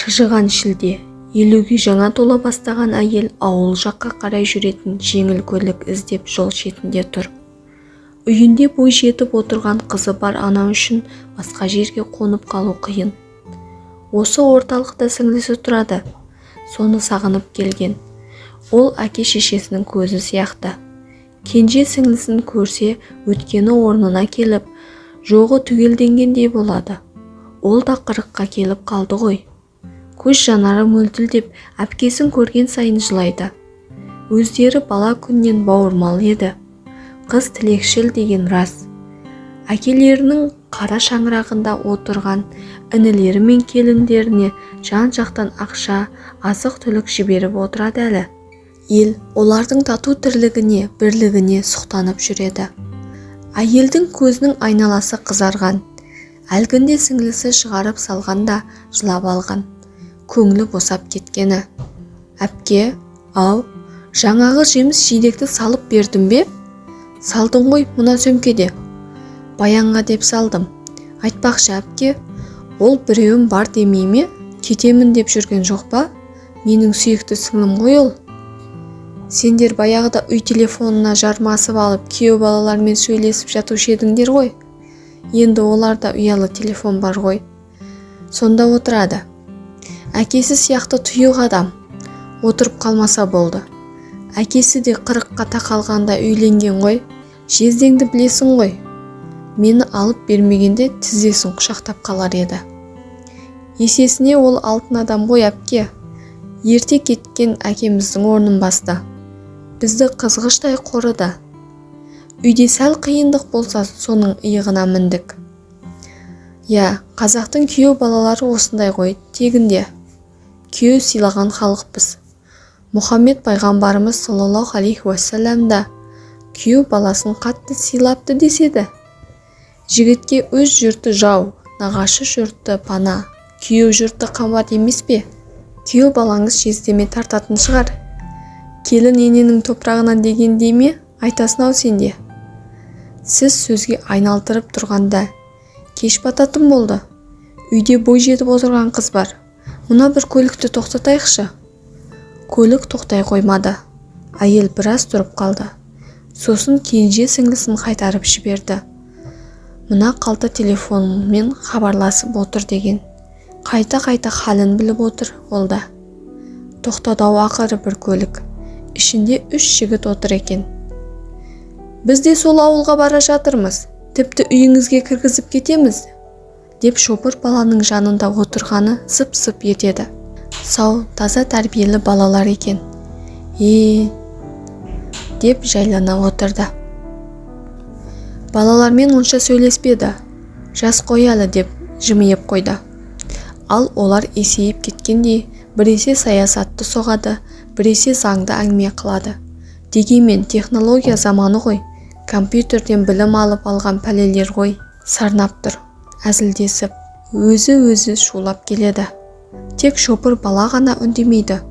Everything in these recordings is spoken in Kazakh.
Шыжыған шілде, елуге жаңа тола бастаған әйел ауыл жаққа қарай жүретін жеңіл көлік іздеп жол шетінде тұр. Үйінде бой жетіп отырған қызы бар ана үшін басқа жерге қонып қалу қиын. Осы орталықта сіңлісі тұрады, соны сағынып келген. Ол әке-шешесінің көзі сияқты. Кенже сіңлісін көрсе, өткені орнына келіп, жоғы түгелденгендей болады. Ол да 40-қа келіп қалды ғой. Көз жанары мөлтілдеп, әпкесін көрген сайын жылайды. Өздері бала күннен бауырмал еді. Қыз тілекшіл деген рас. Әкелерінің қара шаңырағында отырған інілері мен келіндеріне жан-жақтан ақша, азық-түлік жіберіп отырады әлі. Ел олардың тату тірлігіне, бірлігіне сұқтанып жүреді. Әйелдің көзінің айналасы қызарған. Әлгінде сіңлісі шығарып салғанда жылап алған. Көңілі босап кеткені. Әпке, ау, жаңағы жеміс-жидекті салып бердім бе? Салдың ғой мына сөмкеде. Баянға деп салдым. Айтпақшы әпке, ол біреуім бар демей ме? Кетемін деп жүрген жоқ па? Менің сүйікті сіңлім ғой ол. Сендер баяғыда үй телефонына жармасып алып, күйеу балалармен сөйлесіп жатушы едіңдер ғой. Енді оларда ұялы телефон бар ғой. Сонда отырады. Әкесі сияқты тұйық адам. Отырып қалмаса болды. Әкесі де 40-қа тақалғанда үйленген ғой. Жездеңді білесің ғой. Мені алып бермегенде тізесін құшақтап қалар еді. Есесіне ол алтын адам ғой әпке. Ерте кеткен әкеміздің орнын басты. Бізді қызғыштай қорыды. Үйде сәл қиындық болса, соның иығына міндік. Я, қазақтың күйеу балалары осындай ғой, тегінде. Күйеу сыйлаған халықпыз. Мұхаммед пайғамбарымыз саллаллаху алейхи уассалам да күйеу баласын қатты сыйлапты деседі. Жігітке өз жұрты жау, нағашы жұрты пана, күйеу жұрты қымбат емес пе? Күйеу балаңыз жездеме тартатын шығар. Келін ененің топырағынан деген деме, айтасың-ау сенде. Сіз сөзге айналдырып тұрғанда кеш бататын болды. Үйде бой жетіп отырған қыз бар. Мұна бір көлікті тоқтатайықшы. Көлік тоқтай қоймады. Әйел біраз тұрып қалды. Сосын кенже сіңлісін қайтарып жіберді. Мұна қалта телефонмен хабарласып отыр деген. Қайта-қайта халін біліп отыр ол да. Тоқтады-ау ақыры бір көлік. Ішінде 3 жігіт отыр екен. Біз де сол ауылға бара жатырмыз. Тіпті үйіңізге кіргізіп кетеміз. Деп шопыр баланың жанында отырғаны зып-зып етеді. Сау, таза тәрбиелі балалар екен. Деп жайлана отырды. Балалармен онша сөйлеспеді. Жас қой әлі деп жымиып қойды. Ал олар есейіп кеткендей, біресе саясатты соғады, біресе заңды әңгіме қылады. Дегенмен технология заманы ғой. Компьютерден білім алып алған пәлелер ғой. Сарнап тұр, әзілдесіп, өзі шулап келеді. Тек шопыр бала ғана үндемейді.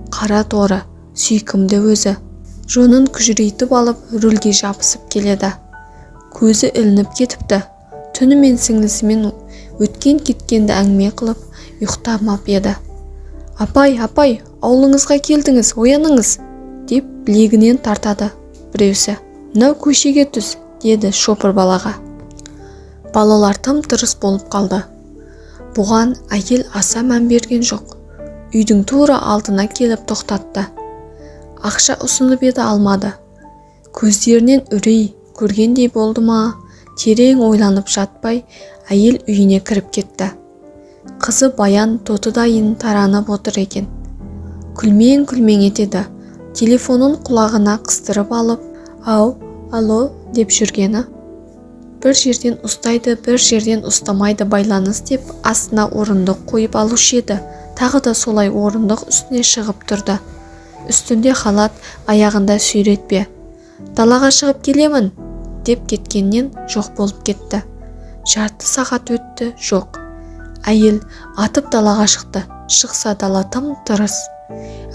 Қара торы, сүйкімді өзі. Жонын күжірейтіп алып, рөлге жабысып келеді. Көзі ілініп кетіпті. Түнімен сіңлісімен өткен кеткенді әңгіме қылып, ұйықтамап еді. Апай, аулыңызға келдіңіз, ояныңыз, деп білегінен тартады біреусі. Мынау көшеге түс, деді шопыр балаға. Балалар тым-тырыс болып қалды. Бұған әйел аса мән берген жоқ. Үйдің тура алдына келіп тоқтатты. Ақша ұсынып еді, алмады. Көздерінен үрей көргендей болды ма, терең ойланып жатпай, әйел үйіне кіріп кетті. Қызы Баян тотыдайын таранып отыр екен. Күлмең етеді. Телефонын құлағына қыстырып алып, ау, алло деп жүргені. Бір жерден ұстайды, бір жерден ұстамайды байланыс деп астына орындық қойып алушы еді. Тағы да солай орындық үстіне шығып тұрды. Үстінде халат, аяғында сүйретпе. Далаға шығып келемін деп кеткеннен жоқ болып кетті. Жарты сағат өтті, жоқ. Әйел атып далаға шықты. Шықса дала тым-тырыс.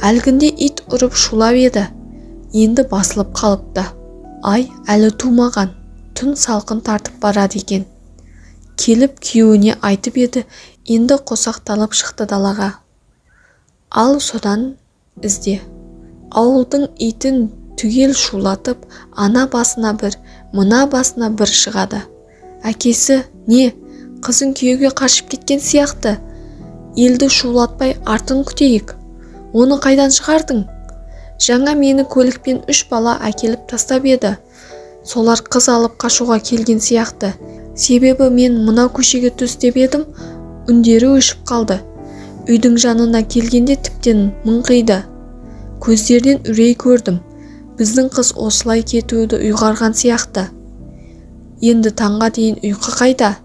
Әлгінде ит ұрып шулап еді. Енді басылып қалыпты. Ай әлі тумаған. Түн салқын тартып барады екен. Келіп күйеуіне айтып еді, енді қосақталып шықты далаға. Ал содан ізде. Ауылдың итін түгел шулатып, ана басына бір, мына басына бір шығады. Әкесі, не, қызың күйеуге қашып кеткен сияқты. Елді шулатпай артын күтейік. Оны қайдан шығардың? Жаңа мені көлікпен 3 бала әкеліп тастап еді. Солар қыз алып қашуға келген сияқты. Себебі мен мына көшеге түс деп едім, үндері өшіп қалды. Үйдің жанына келгенде тіптен мыңқиды. Көздерден үрей көрдім. Біздің қыз осылай кетуді ұйғарған сияқты. Енді таңға дейін ұйқы қайда?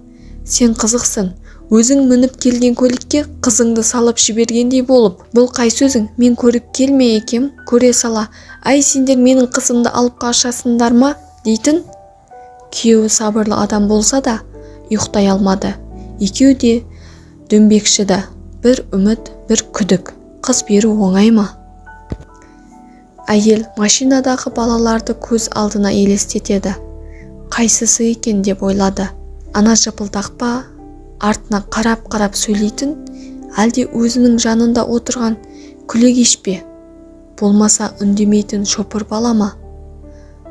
Сен қызықсың. Өзің мініп келген көлікке қызыңды салып жібергендей болып. Бұл қай сөзің? Мен көріп келме екем, көре сала. Ай, сендер менің қызымды алып қашасыңдар ма? дейтін. Күйеуі сабырлы адам болса да, ұйықтай алмады. Екеу де дөңбекшіді. Бір үміт, бір күдік. Қыз беру оңай ма? Әйел машинадағы балаларды көз алдына елестетеді. Қайсысы екен деп ойлады. Ана жыпылдақ па, артына қарап-қарап сөйлейтін, әлде өзінің жанында отырған күлегеш пе? Болмаса үндемейтін шопыр бала ма?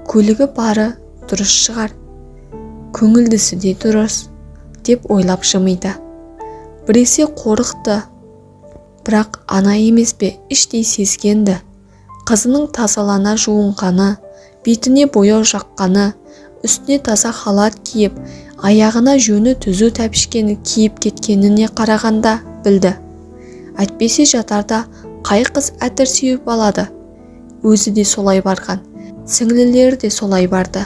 Көлігі бары дұрыс шығар, көңілдісі де дұрыс деп ойлап жымиды. Біресе қорықты, бірақ ана емес пе, іштей сезгенді. Қызының тазалана жуынғаны, бетіне бояу жаққаны, үстіне таза халат киіп, аяғына жөні түзу тәпішкені киіп кеткеніне қарағанда білді. Әйтпесе жатарда қай қыз әтір сүйіп алады. Өзі де солай барған, сіңлілері де солай барды.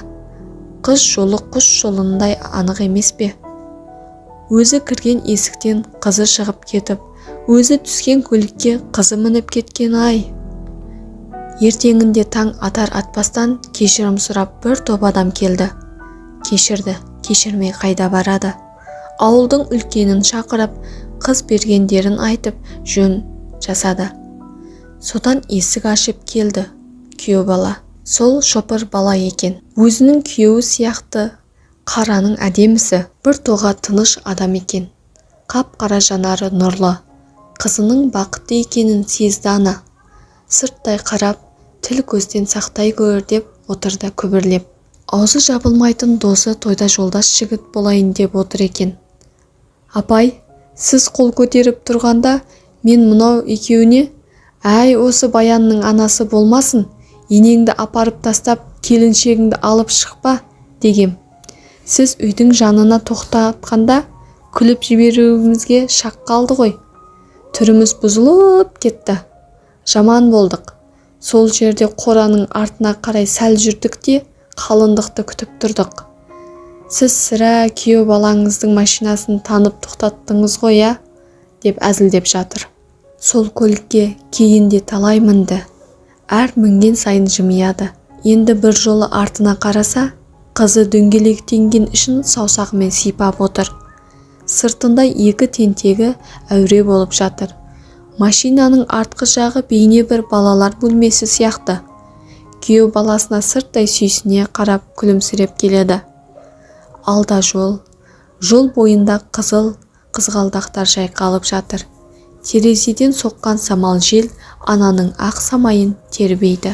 Қыз жолы құс жолындай анық емес пе? Өзі кірген есіктен қызы шығып кетіп, өзі түскен көлікке қызы мініп кеткен ай. Ертеңінде таң атар атпастан кешірім сұрап бір топ адам келді. Кешірді, кешірмей қайда барады? Ауылдың үлкенін шақырып, қыз бергендерін айтып, жөн жасады. Содан есік ашып келді күйеу бала. Сол шопыр бала екен. Өзінің күйеуі сияқты қараның әдемісі, бір тоға тыныш адам екен. Қап-қара жанары нұрлы. Қызының бақытты екенін сезді ана. Сырттай қарап, тіл көзден сақтай көр деп отырды күбірлеп. Аузы жабылмайтын досы тойда жолдас жігіт болайын деп отыр екен. Апай, сіз қол көтеріп тұрғанда мен мынау екеуіне, әй, осы баянның анасы болмасын, енеңді апарып тастап келіншегіңді алып шықпа дегем. Сіз үйдің жанына тоқтатқанда күліп жіберуімізге шақ қалды ғой. Түріміз бұзылып кетті. Жаман болдық. Сол жерде қораның артына қарай сәл жүрдік те қалыңдықты күтіп тұрдық. Сіз сірә күйеу балаңыздың машинасын танып тоқтаттыңыз ғой, я? деп әзілдеп жатыр. Сол көлікке кейінде талай мінді. Әр мінген сайын жымияды. Енді бір жолы артына қараса, қызы дөңгелектенген ішін саусағымен сипап отыр. Сыртында 2 тентегі әуре болып жатыр. Машинаның артқы жағы бейне бір балалар бөлмесі сияқты. Күйеу баласына сырттай сүйсіне қарап күлімсіреп келеді. Алда жол бойында қызыл қызғалдақтар жайқалып жатыр. Терезеден соққан самал жел ананың ақ самайын тербейді.